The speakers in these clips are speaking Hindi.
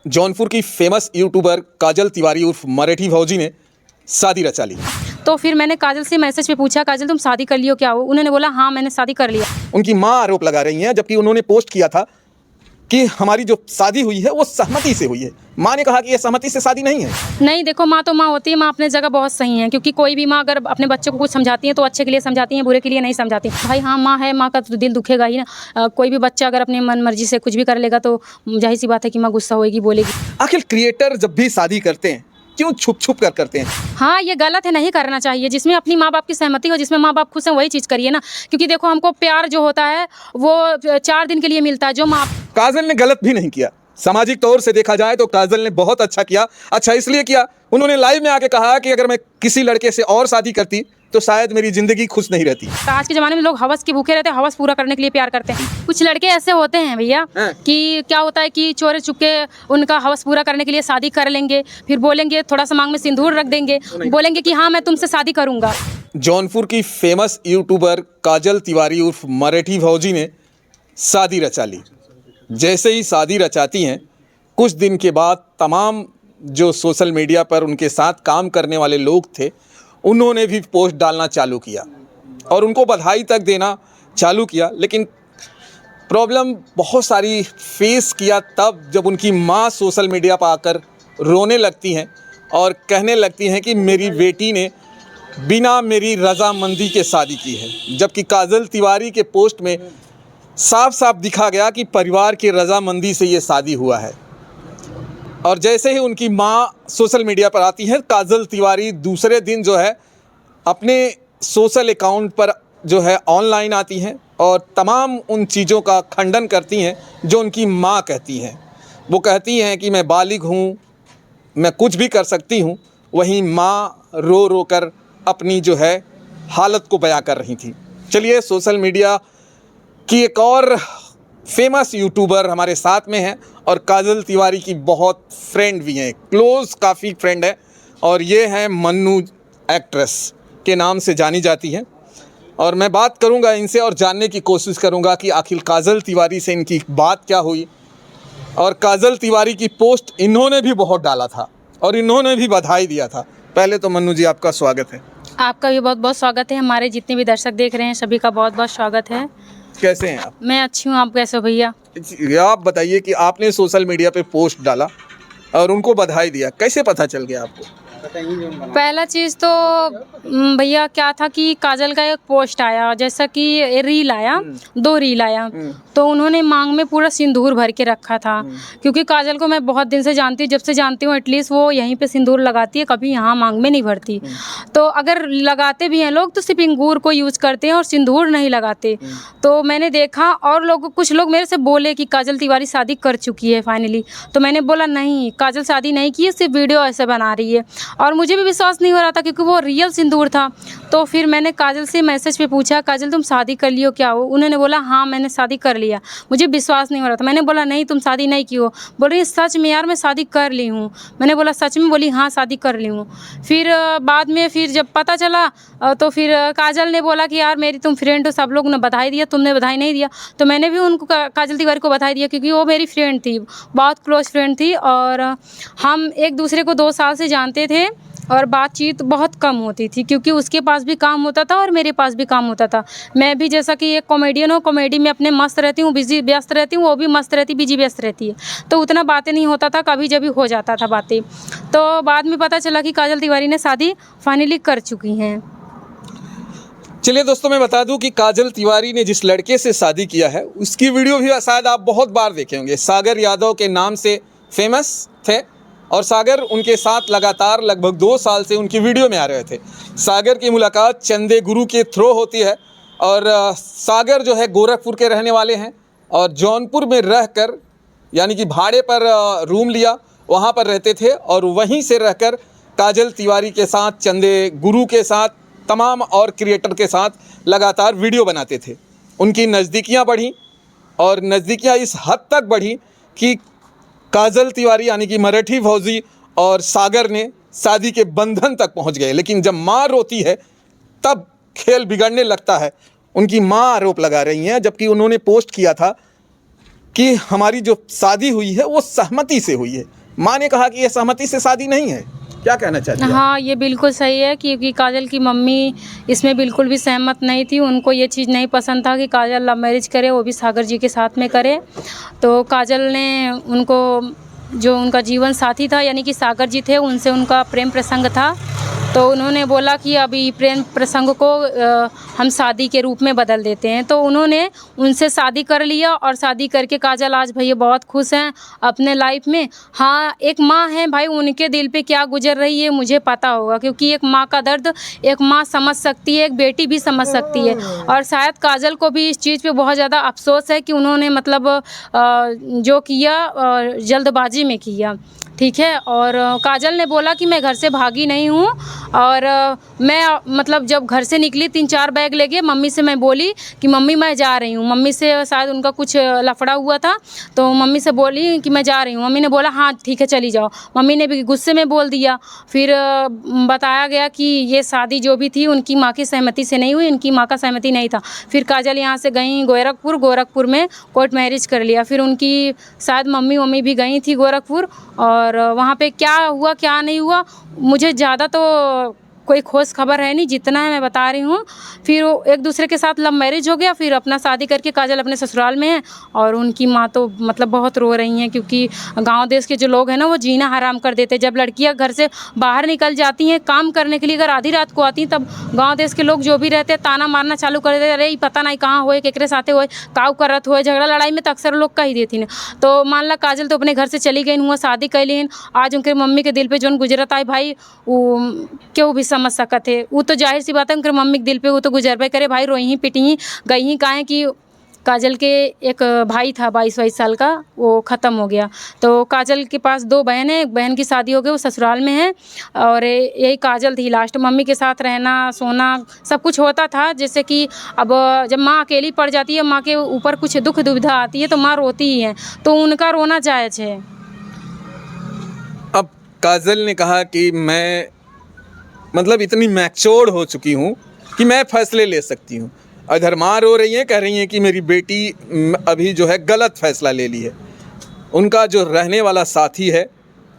जौनपुर की फेमस यूट्यूबर काजल तिवारी उर्फ मराठी भौजी ने शादी रचा ली। तो फिर मैंने काजल से मैसेज पे पूछा, काजल तुम शादी कर लियो क्या? हो उन्होंने बोला हाँ मैंने शादी कर लिया। उनकी मां आरोप लगा रही हैं, जबकि उन्होंने पोस्ट किया था कि हमारी जो शादी हुई है वो सहमति से हुई है। मां ने कहा कि यह सहमति से शादी नहीं है। नहीं देखो, माँ तो माँ होती है, माँ अपने जगह बहुत सही है, क्योंकि कोई भी माँ अगर अपने बच्चों को कुछ समझाती है तो अच्छे के लिए समझाती है, बुरे के लिए नहीं समझाती। भाई हाँ माँ है, माँ का तो दिल दुखेगा ही ना। कोई भी बच्चा अगर अपनी मन मर्जी से कुछ भी कर लेगा तो जाहिर सी बात है कि माँ गुस्सा होएगी, बोलेगी। आखिर क्रिएटर जब भी शादी करते हैं क्यों छुप छुप कर करते हैं? हाँ ये गलत है, नहीं करना चाहिए। जिसमें अपनी माँ बाप की सहमति हो, जिसमें माँ बाप खुश हैं वही चीज़ करिए ना। क्योंकि देखो हमको प्यार जो होता है वो 4 दिन के लिए मिलता है। जो माँ काजल ने गलत भी नहीं किया। सामाजिक तौर से देखा जाए तो काजल ने बहुत अच्छा किया। अच्छा इसलिए किया, उन्होंने लाइव में आके कहा कि अगर मैं किसी लड़के से और शादी करती तो शायद मेरी जिंदगी खुश नहीं रहती। आज के ज़माने में लोग हवस के भूखे रहते हैं, हवस पूरा करने के लिए प्यार करते हैं। कुछ लड़के ऐसे होते हैं भैया कि क्या होता है कि चोरी चुपके उनका हवस पूरा करने के लिए शादी कर लेंगे, फिर बोलेंगे थोड़ा सा मांग में सिंदूर रख देंगे, बोलेंगे कि हाँ मैं तुमसे शादी करूँगा। जौनपुर की फेमस यूट्यूबर काजल तिवारी उर्फ मराठी भौजी ने शादी रचा ली। जैसे ही शादी रचाती हैं, कुछ दिन के बाद तमाम जो सोशल मीडिया पर उनके साथ काम करने वाले लोग थे उन्होंने भी पोस्ट डालना चालू किया और उनको बधाई तक देना चालू किया। लेकिन प्रॉब्लम बहुत सारी फेस किया तब जब उनकी माँ सोशल मीडिया पर आकर रोने लगती हैं और कहने लगती हैं कि मेरी बेटी ने बिना मेरी रजामंदी के शादी की है। जबकि काजल तिवारी के पोस्ट में साफ साफ दिखा गया कि परिवार की रजामंदी से ये शादी हुआ है। और जैसे ही उनकी मां सोशल मीडिया पर आती हैं, काजल तिवारी दूसरे दिन जो है अपने सोशल अकाउंट पर जो है ऑनलाइन आती हैं और तमाम उन चीज़ों का खंडन करती हैं जो उनकी मां कहती हैं। वो कहती हैं कि मैं बालिग हूँ, मैं कुछ भी कर सकती हूँ। वहीं मां रो रो कर अपनी जो है हालत को बयां कर रही थी। चलिए, सोशल मीडिया की एक और फेमस यूट्यूबर हमारे साथ में है और काजल तिवारी की बहुत फ्रेंड भी हैं, क्लोज़ काफ़ी फ्रेंड है, और ये हैं मन्नू एक्ट्रेस के नाम से जानी जाती हैं। और मैं बात करूंगा इनसे और जानने की कोशिश करूंगा कि आखिर काजल तिवारी से इनकी बात क्या हुई। और काजल तिवारी की पोस्ट इन्होंने भी बहुत डाला था और इन्होंने भी बधाई दिया था। पहले तो मन्नू जी आपका स्वागत है। आपका भी बहुत बहुत स्वागत है। हमारे जितने भी दर्शक देख रहे हैं सभी का बहुत बहुत स्वागत है। कैसे हैं आप? मैं अच्छी हूँ, आप कैसे हो भैया? आप बताइए कि आपने सोशल मीडिया पे पोस्ट डाला और उनको बधाई दिया, कैसे पता चल गया आपको? पहला चीज़ तो भैया क्या था कि काजल का एक पोस्ट आया, जैसा कि रील आया, 2 रील आया, तो उन्होंने मांग में पूरा सिंदूर भर के रखा था। क्योंकि काजल को मैं बहुत दिन से जानती हूँ, जब से जानती हूँ एटलीस्ट वो यहीं पे सिंदूर लगाती है, कभी यहाँ मांग में नहीं भरती। तो अगर लगाते भी हैं लोग तो सिर्फ इंगूर को यूज़ करते हैं और सिंदूर नहीं लगाते। तो मैंने देखा और कुछ लोग मेरे से बोले कि काजल तिवारी शादी कर चुकी है फाइनली। तो मैंने बोला नहीं, काजल शादी नहीं की है, सिर्फ वीडियो ऐसे बना रही है। और मुझे भी विश्वास नहीं हो रहा था क्योंकि वो रियल सिंदूर था। तो फिर मैंने काजल से मैसेज पे पूछा, काजल तुम शादी कर लियो क्या? हो उन्होंने बोला हाँ मैंने शादी कर लिया। मुझे विश्वास नहीं हो रहा था। मैंने बोला नहीं तुम शादी नहीं की हो। बोल रही सच में यार मैं शादी कर ली हूँ। मैंने बोला सच में? बोली हाँ शादी कर ली हूँ। फिर बाद में फिर जब पता चला तो फिर काजल ने बोला कि यार मेरी तुम फ्रेंड हो, सब लोग ने बधाई दिया, तुमने बधाई नहीं दिया। तो मैंने भी उनको काजल तिवारी को बधाई दिया क्योंकि वो मेरी फ्रेंड थी, बहुत क्लोज फ्रेंड थी और हम एक दूसरे को 2 साल से जानते थे और बातचीत बहुत कम होती थी क्योंकि उसके पास भी काम होता था और मेरे पास भी काम होता था। मैं भी जैसा कि एक कॉमेडियन हूँ, कॉमेडी में अपने मस्त रहती हूँ, बिजी व्यस्त रहती हूँ, वो भी मस्त रहती बिजी व्यस्त रहती है, तो उतना बातें नहीं होता था, कभी जब भी हो जाता था बातें। तो बाद में पता चला कि काजल तिवारी ने शादी फाइनली कर चुकी हैं। चलिए दोस्तों, मैं बता दूं कि काजल तिवारी ने जिस लड़के से शादी किया है उसकी वीडियो भी शायद आप बहुत बार देखे होंगे। सागर यादव के नाम से फेमस थे और सागर उनके साथ लगातार लगभग 2 साल से उनकी वीडियो में आ रहे थे। सागर की मुलाकात चंदे गुरु के थ्रू होती है और सागर जो है गोरखपुर के रहने वाले हैं और जौनपुर में रहकर यानी कि भाड़े पर रूम लिया, वहाँ पर रहते थे और वहीं से रहकर काजल तिवारी के साथ, चंदे गुरु के साथ, तमाम और क्रिएटर के साथ लगातार वीडियो बनाते थे। उनकी नज़दीकियाँ बढ़ी और नज़दीकियाँ इस हद तक बढ़ी कि काजल तिवारी यानी कि मराठी भौजी और सागर ने शादी के बंधन तक पहुंच गए। लेकिन जब माँ रोती है तब खेल बिगड़ने लगता है। उनकी माँ आरोप लगा रही हैं, जबकि उन्होंने पोस्ट किया था कि हमारी जो शादी हुई है वो सहमति से हुई है। माँ ने कहा कि ये सहमति से शादी नहीं है। क्या कहना चाहती हैं? हाँ, ये बिल्कुल सही है क्योंकि काजल की मम्मी इसमें बिल्कुल भी सहमत नहीं थी। उनको ये चीज़ नहीं पसंद था कि काजल लव मैरिज करे, वो भी सागर जी के साथ में करे। तो काजल ने उनको, जो उनका जीवन साथी था यानी कि सागर जी थे, उनसे उनका प्रेम प्रसंग था। तो उन्होंने बोला कि अभी प्रेम प्रसंग को हम शादी के रूप में बदल देते हैं। तो उन्होंने उनसे शादी कर लिया और शादी करके काजल आज भैया बहुत खुश हैं अपने लाइफ में। हाँ, एक माँ है भाई, उनके दिल पे क्या गुजर रही है मुझे पता होगा, क्योंकि एक माँ का दर्द एक माँ समझ सकती है, एक बेटी भी समझ सकती है। और शायद काजल को भी इस चीज़ पे बहुत ज़्यादा अफसोस है कि उन्होंने मतलब जो किया जल्दबाजी में किया, ठीक है। और काजल ने बोला कि मैं घर से भागी नहीं हूँ, और मैं मतलब जब घर से निकली 3-4 बैग लेके मम्मी से मैं बोली कि मम्मी मैं जा रही हूँ। मम्मी से शायद उनका कुछ लफड़ा हुआ था, तो मम्मी से बोली कि मैं जा रही हूँ। मम्मी ने बोला हाँ ठीक है चली जाओ। मम्मी ने भी गुस्से में बोल दिया। फिर बताया गया कि ये शादी जो भी थी उनकी माँ की सहमति से नहीं हुई, इनकी माँ का सहमति नहीं था। फिर काजल यहाँ से गई गोरखपुर में कोर्ट मैरिज कर लिया। फिर उनकी शायद मम्मी भी गई थी गोरखपुर, और वहाँ पे क्या हुआ क्या नहीं हुआ मुझे ज़्यादा तो कोई ठोस खबर है नहीं, जितना है मैं बता रही हूँ। फिर वो एक दूसरे के साथ लव मैरिज हो गया, फिर अपना शादी करके काजल अपने ससुराल में है। और उनकी माँ तो मतलब बहुत रो रही हैं, क्योंकि गांव देश के जो लोग हैं ना वो जीना हराम कर देते हैं। जब लड़कियां घर से बाहर निकल जाती हैं काम करने के लिए, अगर आधी रात को आती हैं, तब गाँव देश के लोग जो भी रहते हैं ताना मारना चालू कर देते हैं, अरे पता नहीं कहाँ होए, केकरे साथे होए, काऊ करत होए। झगड़ा लड़ाई में तो अक्सर लोग कह ही देती हैं। तो मान ला काजल तो अपने घर से चली गई, हुआ शादी कैली। आज उनके मम्मी के दिल पे जो गुजरत आई भाई, वो क्यों भी समझ सकते है। वो तो जाहिर सी बात है उनके मम्मी के दिल पे वो तो गुजरबे करे भाई, रोई ही पिटी ही गई ही। काहे कि काजल के एक भाई था 22-22 साल का, वो ख़त्म हो गया। तो काजल के पास 2 बहन है, एक बहन की शादी हो गई, वो ससुराल में है, और यही काजल थी लास्ट। मम्मी के साथ रहना सोना सब कुछ होता था। जैसे कि अब जब माँ अकेली पड़ जाती है, माँ के ऊपर कुछ दुख दुविधा आती है तो माँ रोती ही है, तो उनका रोना जायज़ है। अब काजल ने कहा कि मैं मतलब इतनी मैच्योर हो चुकी हूँ कि मैं फैसले ले सकती हूँ। अगर माँ रो रही है, कह रही है कि मेरी बेटी अभी जो है गलत फैसला ले ली है। उनका जो रहने वाला साथी है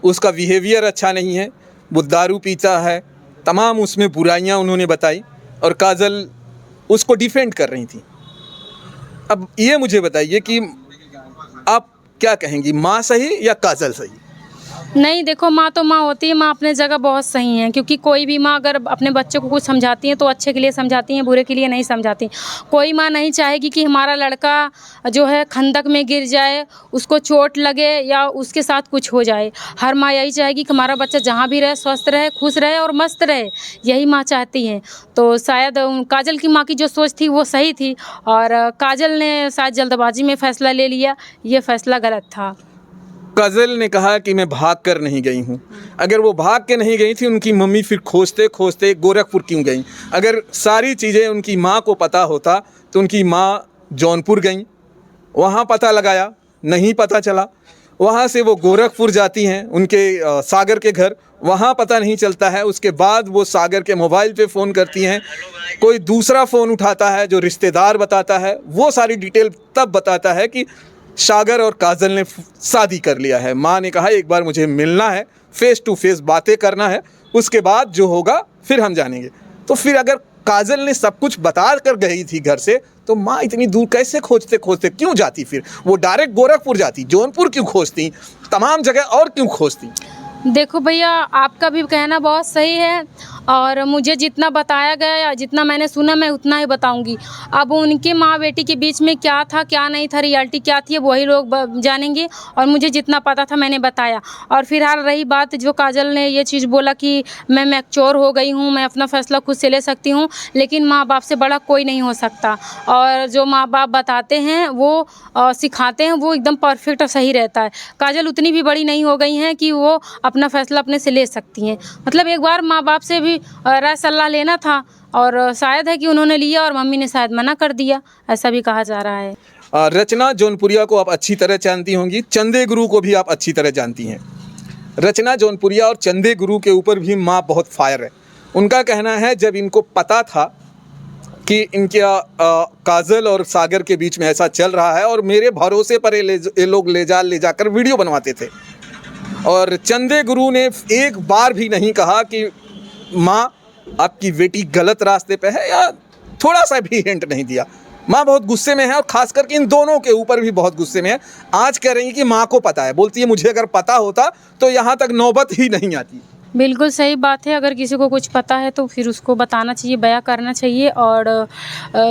उसका बिहेवियर अच्छा नहीं है, वो दारू पीता है, तमाम उसमें बुराइयाँ उन्होंने बताई और काजल उसको डिफेंड कर रही थी। अब ये मुझे बताइए कि आप क्या कहेंगी, माँ सही या काजल सही? नहीं, देखो माँ तो माँ होती है, माँ अपने जगह बहुत सही है, क्योंकि कोई भी माँ अगर अपने बच्चे को कुछ समझाती है तो अच्छे के लिए समझाती हैं, बुरे के लिए नहीं समझाती। कोई माँ नहीं चाहेगी कि हमारा लड़का जो है खंदक में गिर जाए, उसको चोट लगे या उसके साथ कुछ हो जाए। हर माँ यही चाहेगी कि हमारा बच्चा जहाँ भी रहे स्वस्थ रहे, खुश रहे और मस्त रहे, यही माँ चाहती हैं। तो शायद काजल की माँ की जो सोच थी वो सही थी, और काजल ने शायद जल्दबाजी में फ़ैसला ले लिया, ये फ़ैसला गलत था। काजल ने कहा कि मैं भाग कर नहीं गई हूँ। अगर वो भाग के नहीं गई थी, उनकी मम्मी फिर खोजते खोजते गोरखपुर क्यों गई? अगर सारी चीज़ें उनकी माँ को पता होता तो उनकी माँ जौनपुर गई, वहाँ पता लगाया, नहीं पता चला। वहाँ से वो गोरखपुर जाती हैं उनके सागर के घर, वहाँ पता नहीं चलता है। उसके बाद वो सागर के मोबाइल पे फ़ोन करती हैं, कोई दूसरा फ़ोन उठाता है जो रिश्तेदार बताता है, वो सारी डिटेल तब बताता है कि सागर और काजल ने शादी कर लिया है। माँ ने कहा एक बार मुझे मिलना है, फेस टू फेस बातें करना है, उसके बाद जो होगा फिर हम जानेंगे। तो फिर अगर काजल ने सब कुछ बता कर गई थी घर से, तो माँ इतनी दूर कैसे खोजते खोजते क्यों जाती? फिर वो डायरेक्ट गोरखपुर जाती, जौनपुर क्यों खोजती, तमाम जगह और क्यों खोजती? देखो भैया, आपका भी कहना बहुत सही है, और मुझे जितना बताया गया या जितना मैंने सुना मैं उतना ही बताऊंगी। अब उनके माँ बेटी के बीच में क्या था क्या नहीं था, रियलिटी क्या थी, वही लोग जानेंगे, और मुझे जितना पता था मैंने बताया। और फिलहाल रही बात जो काजल ने ये चीज़ बोला कि मैं मैच्योर हो गई हूँ, मैं अपना फ़ैसला खुद से ले सकती हूँ, लेकिन माँ बाप से बड़ा कोई नहीं हो सकता। और जो माँ बाप बताते हैं वो सिखाते हैं, वो एकदम परफेक्ट और सही रहता है। काजल उतनी भी बड़ी नहीं हो गई हैं कि वो अपना फ़ैसला अपने से ले सकती हैं। मतलब एक बार माँ बाप से भी राय सलाह लेना था, और शायद है कि उन्होंने लिया और मम्मी ने शायद मना कर दिया, ऐसा भी कहा जा रहा है। रचना जौनपुरिया को आप अच्छी तरह जानती होंगी, चंदे गुरु को भी आप अच्छी तरह जानती हैं। रचना जौनपुरिया और चंदे गुरु के ऊपर भी माँ बहुत फायर है। उनका कहना है जब इनको पता था कि इनके काजल और सागर के बीच में ऐसा चल रहा है और मेरे भरोसे पर ये लोग ले जाकर वीडियो बनवाते थे। और चंदे गुरु ने एक बार भी नहीं कहा कि माँ आपकी बेटी गलत रास्ते पे है, या थोड़ा सा भी हिंट नहीं दिया। माँ बहुत गुस्से में है और ख़ास करके इन दोनों के ऊपर भी बहुत गुस्से में है। आज कह रही है कि माँ को पता है, बोलती है मुझे अगर पता होता तो यहाँ तक नौबत ही नहीं आती। बिल्कुल सही बात है। अगर किसी को कुछ पता है तो फिर उसको बताना चाहिए, बयां करना चाहिए और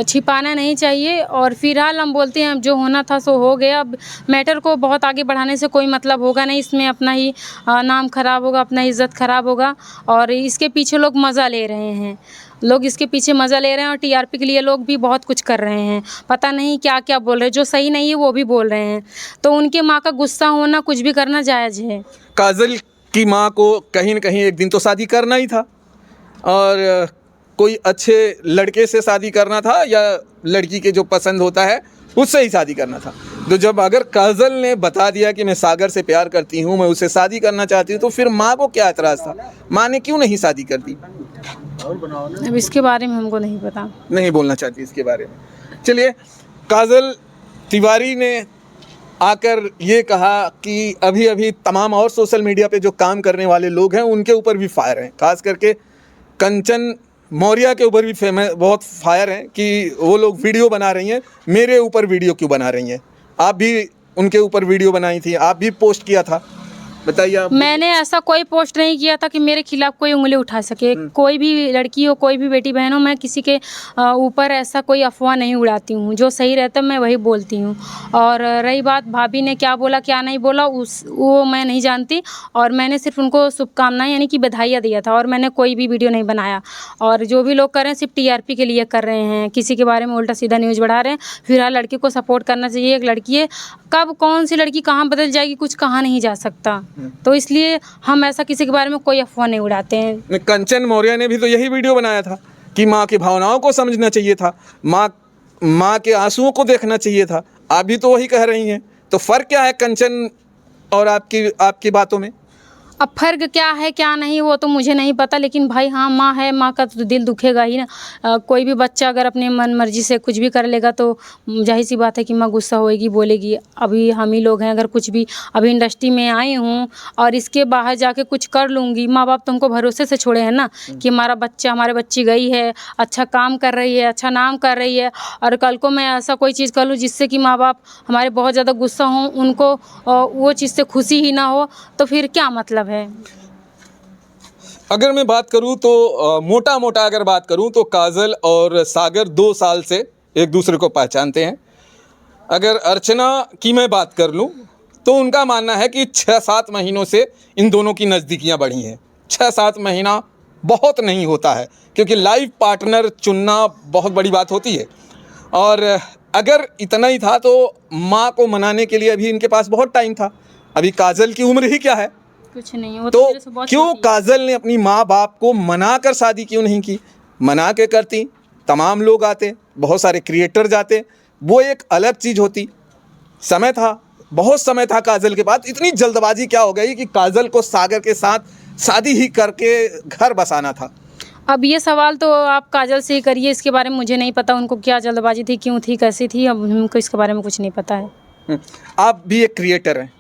छिपाना नहीं चाहिए। और फिलहाल हम बोलते हैं अब जो होना था सो हो गया। अब मैटर को बहुत आगे बढ़ाने से कोई मतलब होगा नहीं, इसमें अपना ही नाम खराब होगा, अपना इज़्ज़त खराब होगा। और इसके पीछे लोग मज़ा ले रहे हैं, लोग इसके पीछे मज़ा ले रहे हैं और टीआरपी के लिए लोग भी बहुत कुछ कर रहे हैं। पता नहीं क्या क्या बोल रहे हैं, जो सही नहीं है वो भी बोल रहे हैं। तो उनके माँ का गुस्सा होना, कुछ भी करना जायज़ है। काजल की माँ को कहीं न कहीं एक दिन तो शादी करना ही था और कोई अच्छे लड़के से शादी करना था या लड़की के जो पसंद होता है उससे ही शादी करना था। तो जब अगर काजल ने बता दिया कि मैं सागर से प्यार करती हूँ, मैं उससे शादी करना चाहती हूँ, तो फिर माँ को क्या एतराज़ था? माँ ने क्यों नहीं शादी कर दी? अब इसके बारे में हमको नहीं पता, नहीं बोलना चाहती इसके बारे में। चलिए, काजल तिवारी ने आकर ये कहा कि अभी अभी तमाम और सोशल मीडिया पे जो काम करने वाले लोग हैं उनके ऊपर भी फायर हैं, खास करके कंचन मौर्य के ऊपर भी बहुत फायर हैं कि वो लोग वीडियो बना रही हैं, मेरे ऊपर वीडियो क्यों बना रही हैं? आप भी उनके ऊपर वीडियो बनाई थी, आप भी पोस्ट किया था, बताइए आप। मैंने ऐसा कोई पोस्ट नहीं किया था कि मेरे खिलाफ कोई उंगली उठा सके। कोई भी लड़की हो, कोई भी बेटी बहन हो, मैं किसी के ऊपर ऐसा कोई अफवाह नहीं उड़ाती हूँ। जो सही रहता है मैं वही बोलती हूँ। और रही बात भाभी ने क्या बोला क्या नहीं बोला, वो मैं नहीं जानती। और मैंने सिर्फ उनको शुभकामनाएं यानी कि बधाइयाँ दिया था और मैंने कोई भी वीडियो नहीं बनाया। और जो भी लोग कर रहे हैं सिर्फ टीआरपी के लिए कर रहे हैं, किसी के बारे में उल्टा सीधा न्यूज़ बढ़ा रहे हैं। फिलहाल लड़की को सपोर्ट करना चाहिए, एक लड़की है, कब कौन सी लड़की कहाँ बदल जाएगी कुछ कहा नहीं जा सकता। तो इसलिए हम ऐसा किसी के बारे में कोई अफवाह नहीं उड़ाते हैं। कंचन मौर्य ने भी तो यही वीडियो बनाया था कि माँ की भावनाओं को समझना चाहिए था, माँ के आंसुओं को देखना चाहिए था। आप भी तो वही कह रही हैं, तो फ़र्क क्या है कंचन और आपकी बातों में? अब फ़र्क क्या है क्या नहीं वो तो मुझे नहीं पता, लेकिन भाई हाँ माँ है, माँ का तो दिल दुखेगा ही ना। कोई भी बच्चा अगर अपने मन मर्जी से कुछ भी कर लेगा तो जाहिर सी बात है कि माँ गुस्सा होएगी, बोलेगी। अभी हम ही लोग हैं, अगर कुछ भी अभी इंडस्ट्री में आई हूँ और इसके बाहर जाके कुछ कर लूँगी, माँ बाप तो हमको भरोसे से छोड़े हैं ना कि हमारा बच्चा, हमारे बच्ची गई है, अच्छा काम कर रही है, अच्छा नाम कर रही है। और कल को मैं ऐसा कोई चीज़ कर लूँ जिससे कि माँ बाप हमारे बहुत ज़्यादा गुस्सा हों, उनको वो चीज़ से खुशी ही ना हो, तो फिर क्या मतलब है। अगर मैं बात करूं तो मोटा मोटा अगर बात करूं तो काजल और सागर 2 साल से एक दूसरे को पहचानते हैं। अगर अर्चना की मैं बात कर लूं तो उनका मानना है कि 6-7 महीनों से इन दोनों की नज़दीकियां बढ़ी हैं। 6-7 महीना बहुत नहीं होता है, क्योंकि लाइफ पार्टनर चुनना बहुत बड़ी बात होती है। और अगर इतना ही था तो माँ को मनाने के लिए अभी इनके पास बहुत टाइम था। अभी काजल की उम्र ही क्या है, कुछ नहीं। वो तो मेरे से बहुत क्यों छोटी है। काजल ने अपनी माँ बाप को मना कर शादी क्यों नहीं की? मना के करती, तमाम लोग आते, बहुत सारे क्रिएटर जाते, वो एक अलग चीज़ होती। समय था, बहुत समय था काजल के पास। इतनी जल्दबाजी क्या हो गई कि काजल को सागर के साथ शादी ही करके घर बसाना था? अब ये सवाल तो आप काजल से ही करिए, इसके बारे में मुझे नहीं पता उनको क्या जल्दबाजी थी, क्यों थी, कैसी थी। अब हमको इसके बारे में कुछ नहीं पता है। आप भी एक क्रिएटर हैं।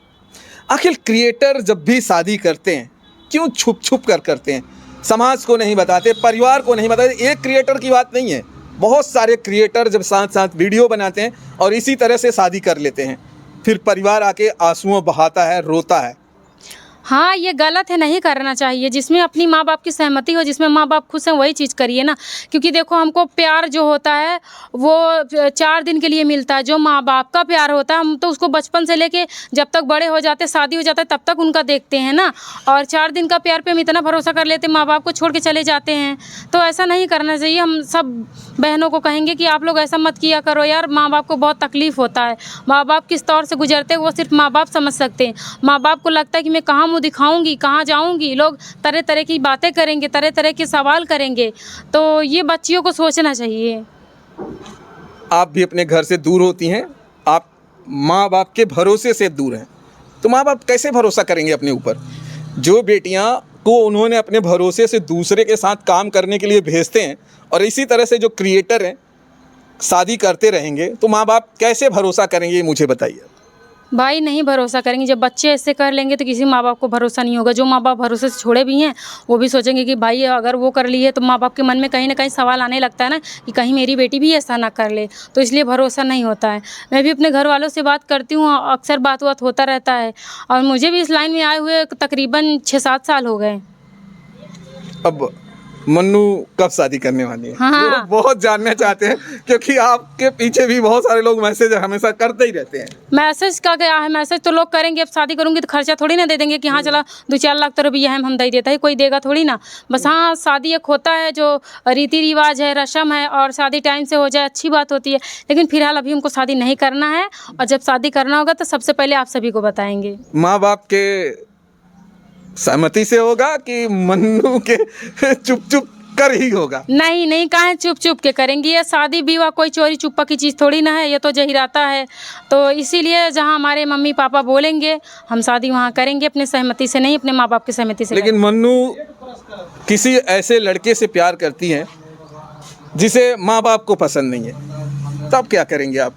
आखिर क्रिएटर जब भी शादी करते हैं क्यों छुप छुप कर करते हैं? समाज को नहीं बताते, परिवार को नहीं बताते। एक क्रिएटर की बात नहीं है, बहुत सारे क्रिएटर जब साथ साथ वीडियो बनाते हैं और इसी तरह से शादी कर लेते हैं, फिर परिवार आके आंसुओं बहाता है, रोता है। हाँ ये गलत है, नहीं करना चाहिए। जिसमें अपनी माँ बाप की सहमति हो, जिसमें माँ बाप खुश हैं वही चीज़ करिए ना। क्योंकि देखो हमको प्यार जो होता है वो 4 दिन के लिए मिलता है। जो माँ बाप का प्यार होता है हम तो उसको बचपन से लेके जब तक बड़े हो जाते, शादी हो जाता है, तब तक उनका देखते हैं ना। और 4 दिन का प्यार पे हम इतना भरोसा कर लेते, माँ बाप को छोड़ के चले जाते हैं। तो ऐसा नहीं करना चाहिए। हम सब बहनों को कहेंगे कि आप लोग ऐसा मत किया करो यार, माँ बाप को बहुत तकलीफ़ होता है। माँ बाप किस तौर से गुजरते हैं वो सिर्फ माँ बाप समझ सकते हैं। माँ बाप को लगता है कि मैं कहाँ मुँह दिखाऊंगी, कहाँ जाऊंगी, लोग तरह तरह की बातें करेंगे, तरह तरह के सवाल करेंगे। तो ये बच्चियों को सोचना चाहिए। आप भी अपने घर से दूर होती हैं, आप माँ बाप के भरोसे से दूर हैं, तो माँ बाप कैसे भरोसा करेंगे अपने ऊपर? जो बेटियाँ को उन्होंने अपने भरोसे से दूसरे के साथ काम करने के लिए भेजते हैं और इसी तरह से जो क्रिएटर हैं शादी करते रहेंगे तो माँ बाप कैसे भरोसा करेंगे, ये मुझे बताइए। भाई नहीं भरोसा करेंगे, जब बच्चे ऐसे कर लेंगे तो किसी माँ बाप को भरोसा नहीं होगा। जो माँ बाप भरोसे से छोड़े भी हैं वो भी सोचेंगे कि भाई अगर वो कर ली है, तो माँ बाप के मन में कहीं ना कहीं सवाल आने लगता है ना कि कहीं मेरी बेटी भी ऐसा ना कर ले, तो इसलिए भरोसा नहीं होता है। मैं भी अपने घर वालों से बात करती हूँ, अक्सर बात होता रहता है, और मुझे भी इस लाइन में आए हुए तकरीबन 6-7 साल हो गए। अब मन्नू कब शादी करने वाली है? हाँ। लोग बहुत जानना चाहते हैं, क्योंकि आपके पीछे भी बहुत सारे लोग मैसेज हमेशा करते ही रहते हैं। मैसेज का गया है, मैसेज तो लोग करेंगे, अब शादी करूंगी तो खर्चा थोड़ी ना दे देंगे कि हाँ चला 2-4 लाख तो रुपया हम दे देता है, कोई देगा थोड़ी ना। बस हाँ, शादी एक होता है जो रीति रिवाज है, रस्म है, और शादी टाइम से हो जाए अच्छी बात होती है। लेकिन फिलहाल अभी हमको शादी नहीं करना है, और जब शादी करना होगा तो सबसे पहले आप सभी को बताएंगे। माँ बाप के सहमति से होगा कि मन्नू के चुप चुप कर ही होगा? नहीं नहीं, कहाँ चुप चुप के करेंगी? ये शादी विवाह कोई चोरी चुप्पा की चीज़ थोड़ी ना है, ये तो जहिराता है। तो इसीलिए जहाँ हमारे मम्मी पापा बोलेंगे हम शादी वहाँ करेंगे, अपने सहमति से नहीं, अपने माँ बाप की सहमति से। लेकिन मन्नू किसी ऐसे लड़के से प्यार करती हैं जिसे माँ बाप को पसंद नहीं है, तब क्या करेंगे आप?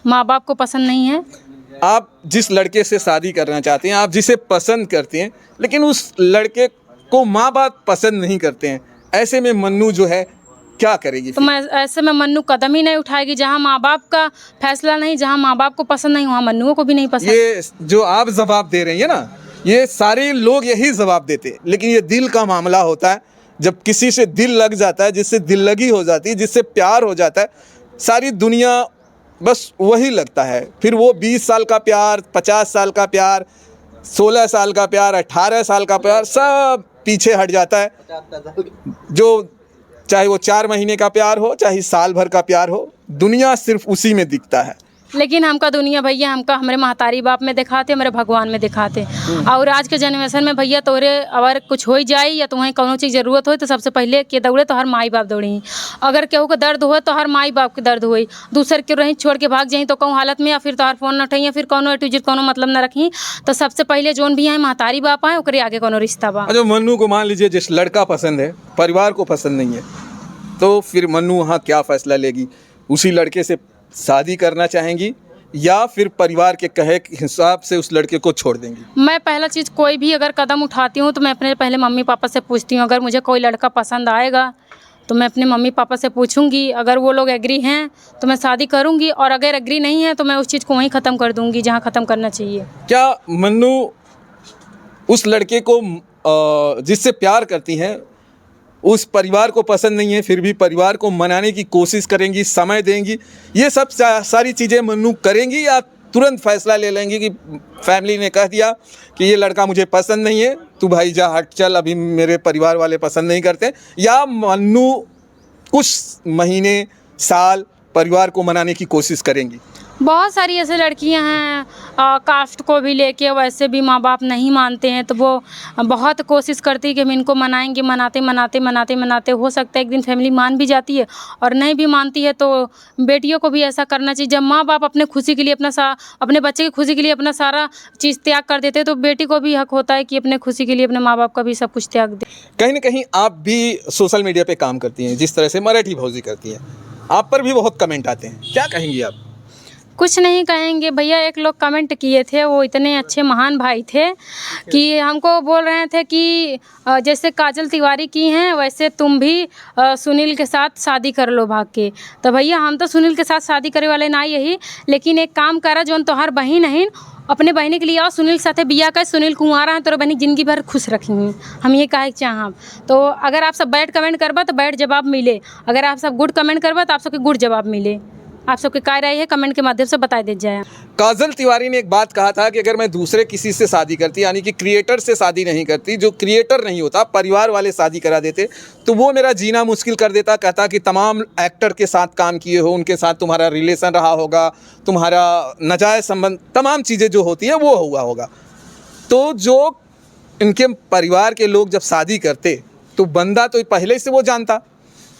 माँ बाप को पसंद नहीं है? आप जिस लड़के से शादी करना चाहते हैं, आप जिसे पसंद करते हैं, लेकिन उस लड़के को माँ बाप पसंद नहीं करते हैं, ऐसे में मन्नू जो है क्या करेगी? तो मैं ऐसे में मन्नू कदम ही नहीं उठाएगी। जहाँ माँ बाप का फैसला नहीं, जहाँ माँ बाप को पसंद नहीं, वहाँ मन्नुओं को भी नहीं पसंद। ये जो आप जवाब दे रही है ना, ये सारे लोग यही जवाब देते हैं, लेकिन ये दिल का मामला होता है। जब किसी से दिल लग जाता है, जिससे दिल लगी हो जाती है, जिससे प्यार हो जाता है, सारी दुनिया बस वही लगता है। फिर वो 20 साल का प्यार, 50 साल का प्यार, 16 साल का प्यार, 18 साल का प्यार, सब पीछे हट जाता है। जो चाहे वो 4 महीने का प्यार हो, चाहे साल भर का प्यार हो, दुनिया सिर्फ उसी में दिखता है। लेकिन हमका दुनिया भैया, हमका हमारे महतारी बाप में दिखाते, हमारे भगवान में दिखाते। और आज के जनरेशन में भैया तोरे अगर कुछ हो जाए या तुम्हें कोनो चीज़ ज़रूरत हो तो सबसे पहले के दौड़े तो हर माई बाप दौड़ी। अगर केहू को दर्द हो तो हर माई बाप के दर्द हुई। दूसर के रही छोड़ के भाग जाई तो कहूँ हालत में, या फिर तोहर फोन न उठाई, या फिर कोनो एटूजिट कोनो मतलब न रखी। तो सबसे पहले जोन भी है महतारी बाप आए, ओकरे आगे कोनो रिश्ता बा। जो मन्नू को मान लीजिए जिस लड़का पसंद है, परिवार को पसंद नहीं है, तो फिर मन्नू वहाँ क्या फैसला लेगी? उसी लड़के से शादी करना चाहेंगी या फिर परिवार के कहे के हिसाब से उस लड़के को छोड़ देंगी? मैं पहला चीज़ कोई भी अगर कदम उठाती हूँ तो मैं अपने पहले मम्मी पापा से पूछती हूँ। अगर मुझे कोई लड़का पसंद आएगा तो मैं अपने मम्मी पापा से पूछूंगी, अगर वो लोग एग्री हैं तो मैं शादी करूंगी, और अगर एग्री नहीं है तो मैं उस चीज़ को वहीं ख़त्म कर दूंगी जहाँ ख़त्म करना चाहिए। क्या मन्नू उस लड़के को जिससे प्यार करती हैं, उस परिवार को पसंद नहीं है, फिर भी परिवार को मनाने की कोशिश करेंगी, समय देंगी, ये सब सारी चीज़ें मन्नू करेंगी, या तुरंत फैसला ले लेंगी कि फैमिली ने कह दिया कि ये लड़का मुझे पसंद नहीं है, तू भाई जा हट चल, अभी मेरे परिवार वाले पसंद नहीं करते? या मन्नू कुछ महीने, साल परिवार को मनाने की कोशिश करेंगी? बहुत सारी ऐसे लड़कियां हैं कास्ट को भी लेके, वैसे भी माँ बाप नहीं मानते हैं, तो वो बहुत कोशिश करती है कि हम इनको मनाएंगे। मनाते हो सकता है एक दिन फैमिली मान भी जाती है, और नहीं भी मानती है तो बेटियों को भी ऐसा करना चाहिए। जब माँ बाप अपने खुशी के लिए अपने बच्चे की खुशी के लिए अपना सारा चीज़ त्याग कर देते हैं, तो बेटी को भी हक होता है कि अपने खुशी के लिए अपने माँ बाप का भी सब कुछ त्याग दे। कहीं ना कहीं आप भी सोशल मीडिया पे काम करती हैं, जिस तरह से मराठी भौजी करती हैं, आप पर भी बहुत कमेंट आते हैं, क्या कहेंगी आप? कुछ नहीं कहेंगे भैया। एक लोग कमेंट किए थे, वो इतने अच्छे महान भाई थे कि हमको बोल रहे थे कि जैसे काजल तिवारी की हैं वैसे तुम भी सुनील के साथ शादी कर लो भाग के। तो भैया हम तो सुनील के साथ शादी करे वाले ना यही, लेकिन एक काम करा, जो तोहार बहन है अपने बहनी के लिए आओ, सुनील साथे बिया कर, सुनील कुंवारा है, तोरा बहनी जिंदगी भर खुश रखेंगी। हम ये कहे चाहब। तो अगर आप सब बैड कमेंट करबा तो बैड जवाब मिले, अगर आप सब गुड कमेंट करबा तो आप सबके गुड जवाब मिले। आप सबके क्या राय है कमेंट के माध्यम से बता दे जाए। काजल तिवारी ने एक बात कहा था कि अगर मैं दूसरे किसी से शादी करती, यानी कि क्रिएटर से शादी नहीं करती, जो क्रिएटर नहीं होता, परिवार वाले शादी करा देते, तो वो मेरा जीना मुश्किल कर देता। कहता कि तमाम एक्टर के साथ काम किए हो, उनके साथ तुम्हारा रिलेशन रहा होगा, तुम्हारा नाजायज़ संबंध, तमाम चीज़ें जो होती हैं वो हुआ होगा। तो जो इनके परिवार के लोग जब शादी करते तो बंदा तो पहले से वो जानता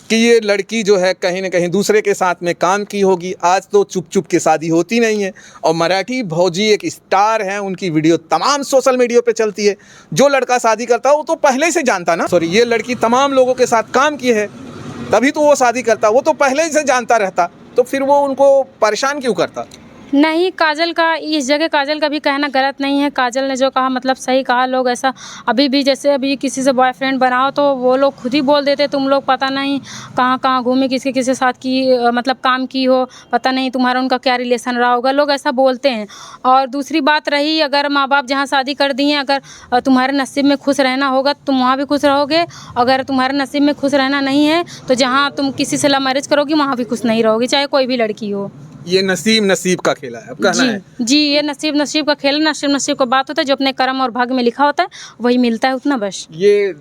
कि ये लड़की जो है कहीं ना कहीं दूसरे के साथ में काम की होगी। आज तो चुप चुप के शादी होती नहीं है, और मराठी भौजी एक स्टार हैं, उनकी वीडियो तमाम सोशल मीडिया पे चलती है। जो लड़का शादी करता है वो तो पहले से जानता ना, सॉरी, ये लड़की तमाम लोगों के साथ काम की है, तभी तो वो शादी करता, वो तो पहले ही से जानता रहता, तो फिर वो उनको परेशान क्यों करता? नहीं, काजल का इस जगह काजल का भी कहना गलत नहीं है। काजल ने जो कहा मतलब सही कहा। लोग ऐसा अभी भी जैसे अभी किसी से बॉयफ्रेंड बनाओ तो वो लोग खुद ही बोल देते तुम लोग पता नहीं कहाँ कहाँ घूमे, किसी किसी साथ की मतलब काम की हो, पता नहीं तुम्हारा उनका क्या रिलेशन रहा होगा, लोग ऐसा बोलते हैं। और दूसरी बात रही, अगर माँ बाप जहाँ शादी कर दिए, अगर तुम्हारे नसीब में खुश रहना होगा तो तुम वहाँ भी खुश रहोगे। अगर तुम्हारे नसीब में खुश रहना नहीं है तो जहाँ तुम किसी से लव मैरिज करोगी वहाँ भी खुश नहीं रहोगी, चाहे कोई भी लड़की हो। ये नसीब का खेला है, अब कहना है। जी, ये नसीब का खेल, नसीब का बात होता है। जो अपने कर्म और भाग्य में लिखा होता है वही मिलता है, उतना बस। ये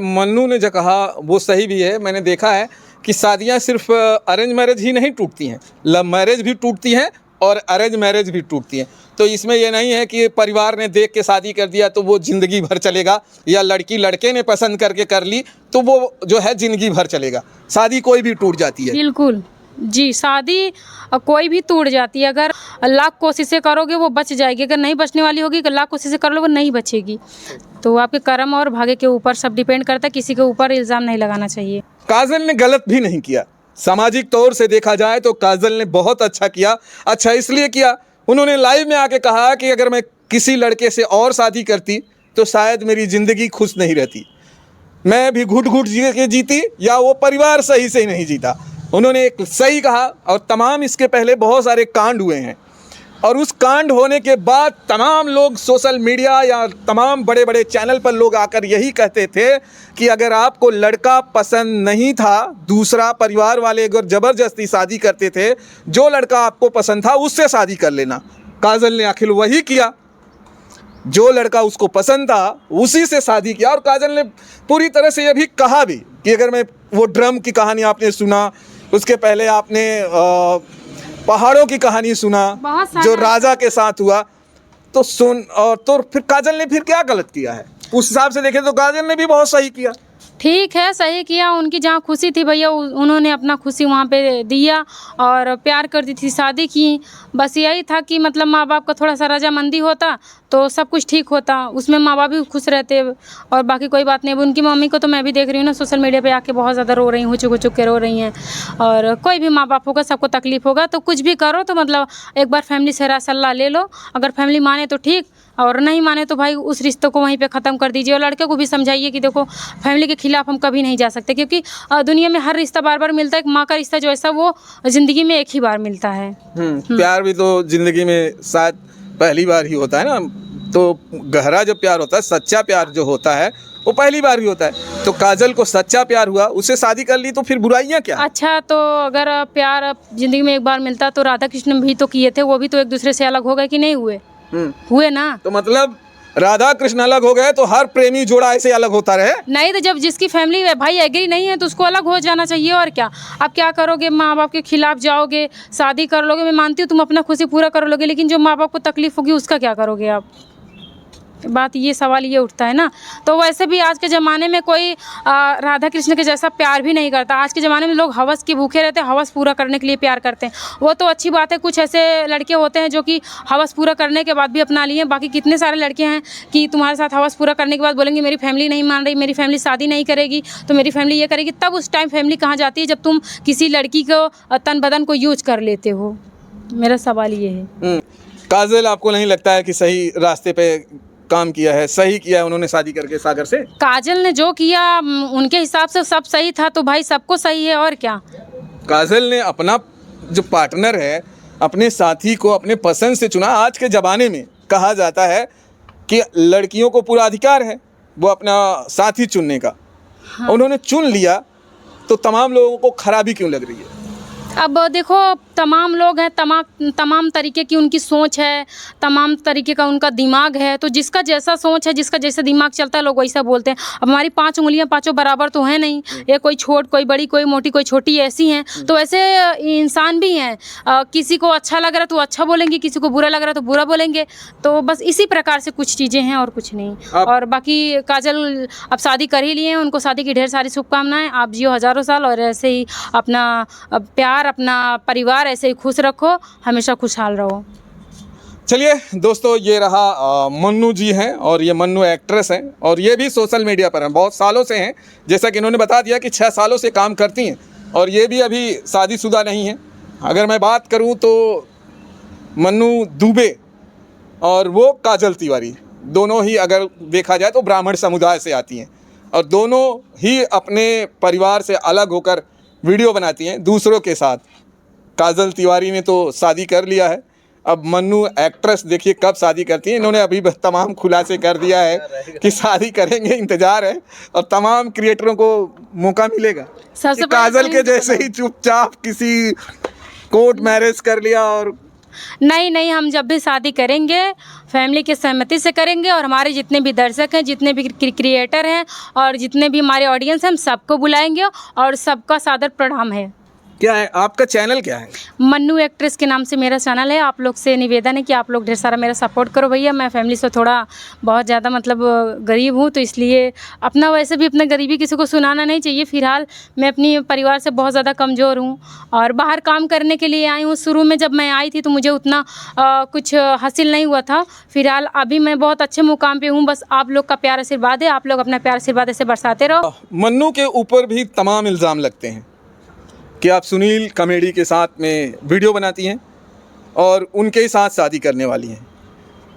मन्नू ने जो कहा वो सही भी है। मैंने देखा है कि शादियां सिर्फ अरेंज मैरिज ही नहीं टूटती हैं, लव मैरिज भी टूटती हैं और अरेंज मैरिज भी टूटती हैं। तो इसमें ये नहीं है कि परिवार ने देख के शादी कर दिया तो वो ज़िंदगी भर चलेगा, या लड़की लड़के ने पसंद करके कर ली तो वो जो है ज़िंदगी भर चलेगा। शादी कोई भी टूट जाती है। बिल्कुल जी, शादी कोई भी टूट जाती है। अगर लाख कोशिशें करोगे वो बच जाएगी, अगर नहीं बचने वाली होगी लाख कोशिशें कर लो वो नहीं बचेगी। तो आपके कर्म और भाग्य के ऊपर सब डिपेंड करता है, किसी के ऊपर इल्ज़ाम नहीं लगाना चाहिए। काजल ने गलत भी नहीं किया, सामाजिक तौर से देखा जाए तो काजल ने बहुत अच्छा किया। अच्छा इसलिए किया, उन्होंने लाइव में आके कहा कि अगर मैं किसी लड़के से और शादी करती तो शायद मेरी ज़िंदगी खुश नहीं रहती, मैं भी घुट घुट के जीती या वो परिवार सही से ही नहीं जीता। उन्होंने एक सही कहा। और तमाम इसके पहले बहुत सारे कांड हुए हैं, और उस कांड होने के बाद तमाम लोग सोशल मीडिया या तमाम बड़े बड़े चैनल पर लोग आकर यही कहते थे कि अगर आपको लड़का पसंद नहीं था, दूसरा परिवार वाले अगर ज़बरदस्ती शादी करते थे, जो लड़का आपको पसंद था उससे शादी कर लेना। काजल ने आखिर वही किया, जो लड़का उसको पसंद था उसी से शादी किया। और काजल ने पूरी तरह से ये भी कहा भी कि अगर मैं वो ड्रम की कहानी आपने सुना, उसके पहले आपने पहाड़ों की कहानी सुना जो राजा के साथ हुआ, तो सुन। और तो फिर काजल ने फिर क्या गलत किया है? उस हिसाब से देखें तो काजल ने भी बहुत सही किया। ठीक है, सही किया। उनकी जहाँ खुशी थी भैया उन्होंने अपना खुशी वहाँ पे दिया और प्यार करती थी, शादी की। बस यही था कि मतलब माँ बाप का थोड़ा सा रजामंदी होता तो सब कुछ ठीक होता, उसमें माँ बाप भी खुश रहते और बाकी कोई बात नहीं। उनकी मम्मी को तो मैं भी देख रही हूँ ना, सोशल मीडिया पे आके बहुत ज़्यादा रो रही हूँ, चुक चुक के रो रही हैं। और कोई भी माँ बाप होगा, सबको तकलीफ़ होगा, तो कुछ भी करो तो मतलब एक बार फैमिली से राय सलाह ले लो। अगर फैमिली माने तो ठीक, और नहीं माने तो भाई उस रिश्ते को वहीं पे ख़त्म कर दीजिए। और लड़के को भी समझाइए कि देखो फैमिली के खिलाफ हम कभी नहीं जा सकते, क्योंकि दुनिया में हर रिश्ता बार बार मिलता है। एक माँ का रिश्ता जो ऐसा वो ज़िंदगी में एक ही बार मिलता है। प्यार भी तो ज़िंदगी में शायद पहली बार ही होता है ना, तो गहरा जो प्यार होता है, सच्चा प्यार जो होता है वो पहली बार ही होता है। तो काजल को सच्चा प्यार हुआ, उससे शादी कर ली, तो फिर बुराइयां क्या? अच्छा, तो अगर प्यार ज़िंदगी में एक बार मिलता तो राधा कृष्ण भी तो किए थे, वो भी तो एक दूसरे से अलग हो गए कि नहीं हुए? हुए ना। तो मतलब राधा कृष्ण अलग हो गए तो हर प्रेमी जोड़ा ऐसे अलग होता रहे? नहीं, तो जब जिसकी फैमिली भाई एग्री नहीं है तो उसको अलग हो जाना चाहिए। और क्या, आप क्या करोगे? माँ बाप के खिलाफ जाओगे, शादी कर लोगे। मैं मानती हूँ तुम अपना खुशी पूरा कर लोगे, लेकिन जो माँ बाप को तकलीफ होगी उसका क्या करोगे आप? बात ये सवाल ये उठता है ना। तो वैसे भी आज के ज़माने में कोई राधा कृष्ण के जैसा प्यार भी नहीं करता। आज के ज़माने में लोग हवस के भूखे रहते हैं, हवस पूरा करने के लिए प्यार करते हैं। वो तो अच्छी बात है, कुछ ऐसे लड़के होते हैं जो कि हवस पूरा करने के बाद भी अपना लिए। बाकी कितने सारे लड़के हैं कि तुम्हारे साथ हवस पूरा करने के बाद बोलेंगे मेरी फैमिली नहीं मान रही, मेरी फैमिली शादी नहीं करेगी, तो मेरी फैमिली ये करेगी। तब उस टाइम फैमिली कहाँ जाती है जब तुम किसी लड़की को तन बदन को यूज कर लेते हो। मेरा सवाल ये है। काजल, आपको नहीं लगता है कि सही रास्ते पे काम किया है, सही किया है उन्होंने शादी करके सागर से? काजल ने जो किया उनके हिसाब से सब सही था, तो भाई सबको सही है और क्या। काजल ने अपना जो पार्टनर है, अपने साथी को अपने पसंद से चुना। आज के ज़माने में कहा जाता है कि लड़कियों को पूरा अधिकार है वो अपना साथी चुनने का। हाँ। उन्होंने चुन लिया तो तमाम लोगों को खराबी क्यों लग रही है? अब देखो तमाम लोग हैं, तमाम तरीके की उनकी सोच है, तमाम तरीके का उनका दिमाग है। तो जिसका जैसा सोच है, जिसका जैसा दिमाग चलता है, लोग वैसा बोलते हैं। अब हमारी 5 उंगलियां पांचों बराबर तो है नहीं, ये कोई छोट, कोई बड़ी, कोई मोटी, कोई छोटी, ऐसी हैं। तो ऐसे इंसान भी हैं, किसी को अच्छा लग रहा है तो अच्छा बोलेंगे, किसी को बुरा लग रहा है तो बुरा बोलेंगे। तो बस इसी प्रकार से कुछ चीज़ें हैं और कुछ नहीं। और बाकी काजल अब शादी कर ही लिए हैं, उनको शादी की ढेर सारी शुभकामनाएं। आप जियो हज़ारों साल और ऐसे ही अपना प्यार, अपना परिवार ऐसे ही खुश रखो, हमेशा खुशहाल रहो। चलिए दोस्तों, ये रहा मन्नू जी हैं और ये मन्नू एक्ट्रेस हैं और ये भी सोशल मीडिया पर हैं, बहुत सालों से हैं। जैसा कि इन्होंने बता दिया कि 6 सालों से काम करती हैं और ये भी अभी शादीशुदा नहीं हैं। अगर मैं बात करूं तो मन्नू दुबे और वो काजल तिवारी, दोनों ही अगर देखा जाए तो ब्राह्मण समुदाय से आती हैं और दोनों ही अपने परिवार से अलग होकर वीडियो बनाती हैं दूसरों के साथ। काजल तिवारी ने तो शादी कर लिया है, अब मन्नू एक्ट्रेस देखिए कब शादी करती हैं। इन्होंने अभी तमाम खुलासे कर दिया है कि शादी करेंगे, इंतज़ार है और तमाम क्रिएटरों को मौका मिलेगा कि काजल के जैसे ही चुपचाप किसी कोर्ट मैरिज कर लिया और नहीं नहीं, हम जब भी शादी करेंगे फैमिली की सहमति से करेंगे और हमारे जितने भी दर्शक हैं, जितने भी क्रिएटर हैं और जितने भी हमारे ऑडियंस हैं, हम सबको बुलाएंगे और सबका सादर प्रणाम है। क्या है आपका चैनल, क्या है? मन्नू एक्ट्रेस के नाम से मेरा चैनल है। आप लोग से निवेदन है कि आप लोग ढेर सारा मेरा सपोर्ट करो भैया। मैं फैमिली से थोड़ा बहुत ज़्यादा मतलब गरीब हूँ, तो इसलिए अपना वैसे भी अपना गरीबी किसी को सुनाना नहीं चाहिए। फ़िलहाल मैं अपनी परिवार से बहुत ज़्यादा कमज़ोर हूँ और बाहर काम करने के लिए आई हूँ। शुरू में जब मैं आई थी तो मुझे उतना कुछ हासिल नहीं हुआ था। फ़िलहाल अभी मैं बहुत अच्छे मुकाम पर हूँ। बस आप लोग का प्यार आशीर्वाद है, आप लोग अपना प्यार आशीर्वाद ऐसे बरसाते रहो। मन्नू के ऊपर भी तमाम इल्ज़ाम लगते हैं कि आप सुनील कॉमेडी के साथ में वीडियो बनाती हैं और उनके ही साथ शादी करने वाली हैं।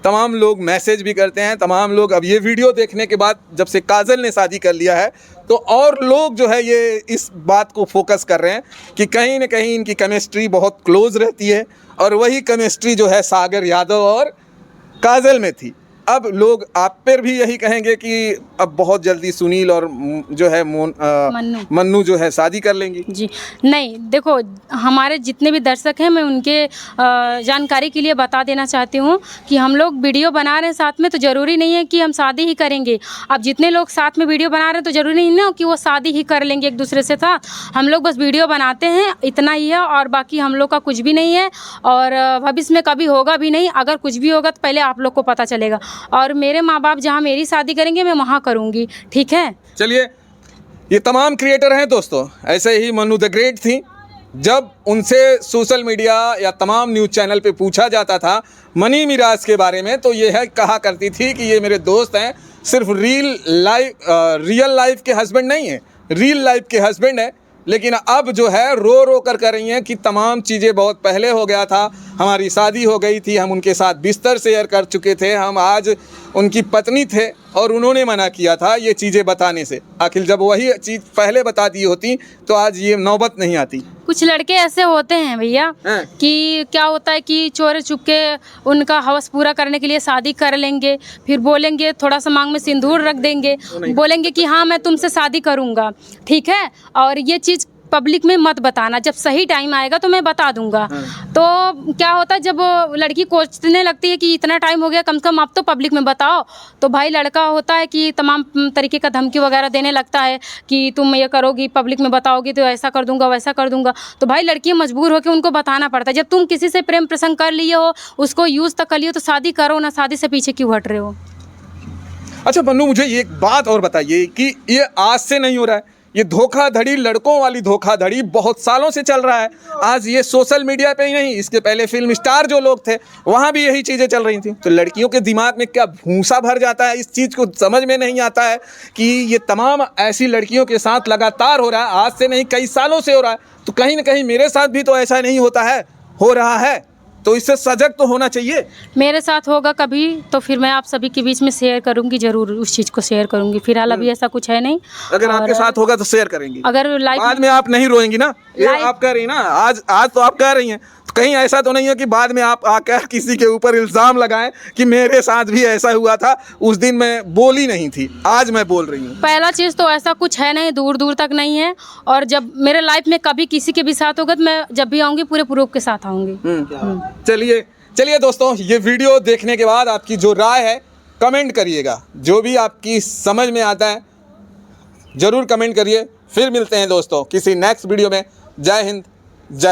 तमाम लोग मैसेज भी करते हैं, तमाम लोग अब ये वीडियो देखने के बाद जब से काजल ने शादी कर लिया है तो और लोग जो है ये इस बात को फोकस कर रहे हैं कि कहीं ना कहीं इनकी केमिस्ट्री बहुत क्लोज रहती है और वही केमिस्ट्री जो है सागर यादव और काजल में थी। अब लोग आप पर भी यही कहेंगे कि अब बहुत जल्दी सुनील और जो है मन्नू जो है शादी कर लेंगी। जी नहीं, देखो हमारे जितने भी दर्शक हैं मैं उनके जानकारी के लिए बता देना चाहती हूँ कि हम लोग वीडियो बना रहे हैं साथ में, तो ज़रूरी नहीं है कि हम शादी ही करेंगे। अब जितने लोग साथ में वीडियो बना रहे हैं तो ज़रूरी नहीं ना कि वो शादी ही कर लेंगे एक दूसरे से साथ। हम लोग बस वीडियो बनाते हैं, इतना ही है और बाकी हम लोग का कुछ भी नहीं है और भविष्य में कभी होगा भी नहीं। अगर कुछ भी होगा तो पहले आप लोग को पता चलेगा और मेरे माँ बाप जहाँ मेरी शादी करेंगे मैं वहाँ करूँगी, ठीक है? चलिए, ये तमाम क्रिएटर हैं दोस्तों, ऐसे ही मन्नू द ग्रेट थी। जब उनसे सोशल मीडिया या तमाम न्यूज़ चैनल पे पूछा जाता था मनी मिराज के बारे में तो ये है कहा करती थी कि ये मेरे दोस्त हैं, सिर्फ रियल लाइफ के हस्बैंड नहीं हैं, रियल लाइफ के हस्बैंड हैं। लेकिन अब जो है रो रो कर रही हैं कि तमाम चीज़ें बहुत पहले हो गया था, हमारी शादी हो गई थी, हम उनके साथ बिस्तर शेयर कर चुके थे, हम आज उनकी पत्नी थे और उन्होंने मना किया था ये चीज़ें बताने से। आखिर जब वही चीज़ पहले बता दी होती तो आज ये नौबत नहीं आती। कुछ लड़के ऐसे होते हैं भैया कि क्या होता है कि चोरी चुपके उनका हवस पूरा करने के लिए शादी कर लेंगे, फिर बोलेंगे थोड़ा सा मांग में सिंदूर रख देंगे, बोलेंगे कि हाँ मैं तुमसे शादी करूँगा, ठीक है? और ये चीज़ पब्लिक में मत बताना, जब सही टाइम आएगा तो मैं बता दूंगा। तो क्या होता है जब लड़की कोचने लगती है कि इतना टाइम हो गया, कम से कम आप तो पब्लिक में बताओ, तो भाई लड़का होता है कि तमाम तरीके का धमकी वगैरह देने लगता है कि तुम ये करोगी, पब्लिक में बताओगी तो ऐसा कर दूंगा वैसा कर दूंगा। तो भाई लड़की मजबूर होकर उनको बताना पड़ता है। जब तुम किसी से प्रेम प्रसंग कर लिए हो, उसको यूज़ तक कर लिए हो, तो शादी करो ना, शादी से पीछे क्यों हट रहे हो? अच्छा मन्नू, मुझे ये एक बात और बताइए कि ये आज से नहीं हो रहा है, ये धोखाधड़ी, लड़कों वाली धोखाधड़ी बहुत सालों से चल रहा है। आज ये सोशल मीडिया पे ही नहीं, इसके पहले फिल्म स्टार जो लोग थे वहाँ भी यही चीज़ें चल रही थी। तो लड़कियों के दिमाग में क्या भूसा भर जाता है, इस चीज़ को समझ में नहीं आता है कि ये तमाम ऐसी लड़कियों के साथ लगातार हो रहा है, आज से नहीं कई सालों से हो रहा है। तो कहीं ना कहीं मेरे साथ भी तो ऐसा नहीं होता है, हो रहा है, तो इससे सजग तो होना चाहिए। मेरे साथ होगा कभी तो फिर मैं आप सभी के बीच में शेयर करूंगी, जरूर उस चीज़ को शेयर करूंगी। फिलहाल अभी ऐसा कुछ है नहीं। अगर आपके साथ होगा तो शेयर करेंगी, अगर लाइफ बाद में आप नहीं रोएंगी ना। ये आप कह रही ना, आज तो आप कह रही हैं, तो कहीं ऐसा तो नहीं है कि बाद में आप आकर किसी के ऊपर इल्ज़ाम लगाएं कि मेरे साथ भी ऐसा हुआ था, उस दिन मैं बोली नहीं थी, आज मैं बोल रही हूँ। पहला चीज़ तो ऐसा कुछ है नहीं, दूर दूर तक नहीं है। और जब मेरे लाइफ में कभी किसी के भी साथ होगा तो मैं जब भी आऊँगी पूरे प्रूफ के साथ आऊँगी। चलिए दोस्तों, ये वीडियो देखने के बाद आपकी जो राय है कमेंट करिएगा, जो भी आपकी समझ में आता है ज़रूर कमेंट करिए। फिर मिलते हैं दोस्तों किसी नेक्स्ट वीडियो में। जय हिंद,